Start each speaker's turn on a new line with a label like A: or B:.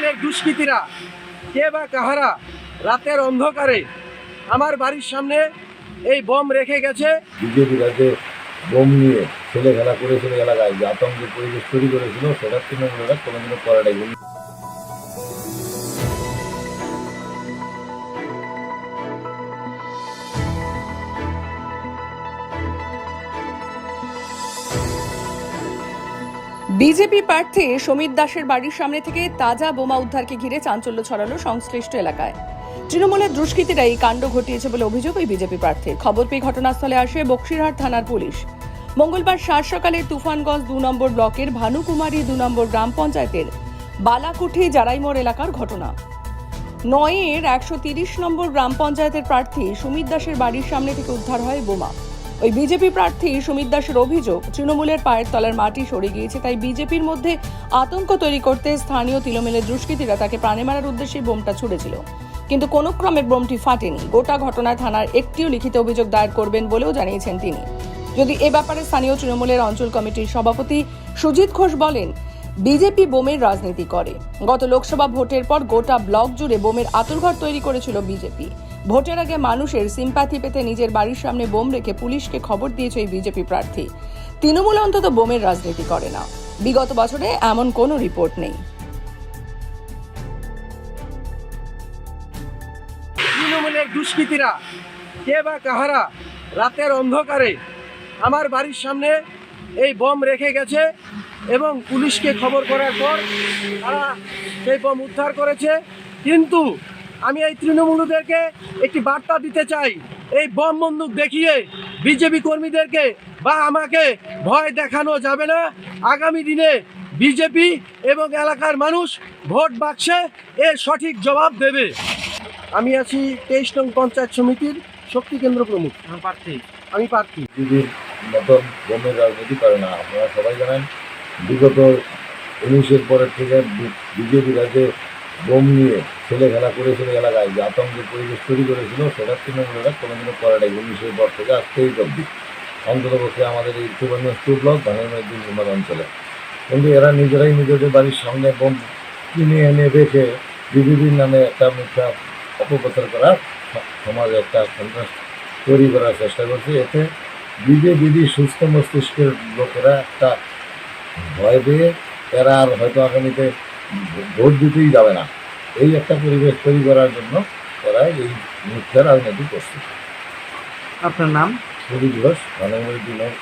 A: তৃণমূলের দুষ্কৃতীরা কে বা কাহারা রাতের অন্ধকারে আমার বাড়ির সামনে এই বোম রেখে গেছে।
B: বিজেপিরা যে বোম নিয়ে ছেলে খেলা করেছিল এলাকায়, যে আতঙ্কের পরিবেশ তৈরি করেছিল, সেটা তৃণমূলেরা কোনোদিনও করে নাই।
C: বিজেপি প্রার্থী সমিত দাসের বাড়ির সামনে থেকে তাজা বোমা উদ্ধারকে ঘিরে চাঞ্চল্য ছড়ালো সংশ্লিষ্ট এলাকায়। তৃণমূলের দুষ্কৃতীরা এই কাণ্ড ঘটিয়েছে বলে অভিযোগ ওই বিজেপি প্রার্থীর। খবর পেয়ে ঘটনাস্থলে আসে বক্সিরহাট থানার পুলিশ। মঙ্গলবার সাত সকালে তুফানগঞ্জ ২ নম্বর ব্লকের ভানুকুমারী ২ নম্বর গ্রাম পঞ্চায়েতের বালাকুঠি জারাইমোড় এলাকার ঘটনা। নয়ের ১৩০ নম্বর গ্রাম পঞ্চায়েতের প্রার্থী সুমিত দাসের বাড়ির সামনে থেকে উদ্ধার হয় বোমা। ওই বিজেপি প্রার্থী সুমিত দাসের অভিযোগ, তৃণমূলের পায়ের তলার মাটি সরে গিয়েছে, তাই বিজেপির মধ্যে আতঙ্ক তৈরি করতে স্থানীয় তৃণমূলের দুষ্কৃতীরা তাকে প্রাণে মারার উদ্দেশ্যে বোমটা ছুড়েছিল, কিন্তু কোনো ক্রমে বোমটি ফাটেনি। গোটা ঘটনায় থানার একটিও লিখিত অভিযোগ দায়ের করবেন বলেও জানিয়েছেন তিনি। যদি এ ব্যাপারে স্থানীয় তৃণমূলের অঞ্চল কমিটির সভাপতি সুজিত ঘোষ বলেন, বিজেপি বোমের রাজনীতি করে। গত লোকসভা ভোটের পর গোটা ব্লক জুড়ে বোমের আঁতুড়ঘর তৈরি করেছিল বিজেপি। ভোটের আগে মানুষের সিম্প্যাথি পেতে নিজের বাড়ির সামনে বোম রেখে পুলিশকে খবর দিয়েছে এই বিজেপি প্রার্থী। তৃণমূল অন্তত বোমের রাজনীতি করে না। বিগত বছরে এমন কোনো রিপোর্ট নেই।
A: তৃণমূলের দুষ্কৃতীরা কে বা কাহারা রাতের অন্ধকারে আমার বাড়ির সামনে এই বোম রেখে গেছে এবং পুলিশকে খবর করার পর তারা সেই বোম উদ্ধার করেছে। কিন্তু আমি এই তৃণমূলদেরকে একটি বার্তা দিতে চাই, এই বোম বন্দুক দেখিয়ে বিজেপি কর্মীদেরকে বা আমাকে ভয় দেখানো যাবে না। আগামী দিনে বিজেপি এবং এলাকার মানুষ ভোট বাক্সে এর সঠিক জবাব দেবে। আমি আছি ২৩ নং পঞ্চায়েত সমিতির শক্তি কেন্দ্র প্রমুখ। আমি প্রার্থী।
B: বিজেপির মতন বোমের রাজনীতি করে না। আপনারা সবাই জানেন, বিগত ১৯-এর পরের থেকে বিজেপিরা যে বোম নিয়ে ছেলে খেলা করেছিল এলাকায়, যে আতঙ্কের পরিবেশ তৈরি করেছিল, সেটা তৃণমূলেরা কোনোদিনও করে নাই। ১৯-এর পর থেকে আজ ২৩ অব্দি, অন্ততপক্ষে আমাদের এই তুফানগঞ্জ 2 ব্লক ভানুকুমারী ২ নম্বর অঞ্চলে। কিন্তু এরা নিজেরাই নিজেদের বাড়ির সামনে বোম কিনে এনে রেখে বিজেপির নামে একটা মিথ্যা অপপ্রচার করার, সমাজে একটা সন্ত্রাস তৈরি করার চেষ্টা করছে। এতে বিজেপি সুস্থ মস্তিষ্কের লোকেরা একটা ভয় পেয়ে এরা আর হয়তো আগামীতে ভোট দিতেই যাবে না, এই একটা পরিবেশ তৈরি করার জন্য এরা এই মিথ্যা রাজনীতি করছে।
A: আপনার নাম?
B: সুজিত ঘোষ, ভানুকুমারী ২ নম্বর